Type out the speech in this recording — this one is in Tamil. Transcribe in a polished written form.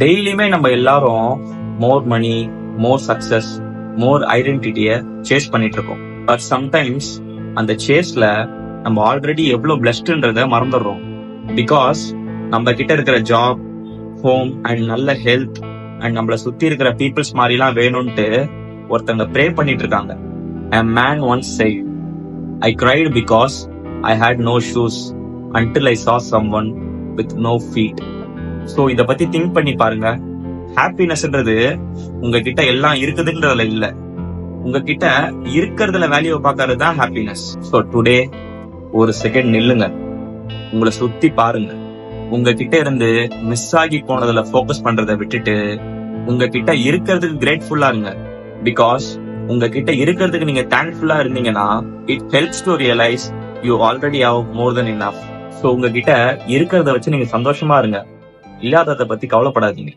டெய்லியுமே நம்ம எல்லாரும் மோர் மணி, மோர் சக்சஸ், மோர் ஐடென்டிட்டிய சேஸ் பண்ணிட்டு இருக்கோம். பட் சம்டைம்ஸ் அந்த சேஸ்ல நம்ம ஆல்ரெடி எவ்வளவு பிளஸ்ட்ன்றத மறந்துடுறோம். பிகாஸ் நம்ம கிட்ட இருக்கிற ஜாப், ஹோம் அண்ட் நல்ல ஹெல்த் அண்ட் நம்மள சுத்தி இருக்கிற பீப்புள்ஸ் மாதிரி எல்லாம் வேணும்ட்டு ஒருத்தங்க ப்ரே பண்ணிட்டு இருக்காங்க. A man once said, I cried because I had no shoes until I saw someone with no feet. So இத பத்தி திங்க் பண்ணி பாருங்க. ஹாப்பினஸ்ன்றது உங்ககிட்ட எல்லாம் இருக்குதுன்றதுல இல்ல, உங்ககிட்ட இருக்கிறதுல வேல்யூ பாக்குறது தான் ஹாப்பினஸ். ஸோ டுடே ஒரு செகண்ட் நில்லுங்க, உங்களை சுத்தி பாருங்க. உங்ககிட்ட இருந்து மிஸ் ஆகி போனதுல ஃபோக்கஸ் பண்றதை விட்டுட்டு உங்ககிட்ட இருக்கிறதுக்கு கிரேட்ஃபுல்லா இருங்க. பிகாஸ் உங்ககிட்ட இருக்கிறதுக்கு நீங்க தேங்க்ஃபுல்லா இருந்தீங்கன்னா it helps to realise you already have more than enough. So உங்ககிட்ட இருக்கிறத வச்சு நீங்க சந்தோஷமா இருங்க, இல்லாததை பத்தி கவலைப்படாதீங்க.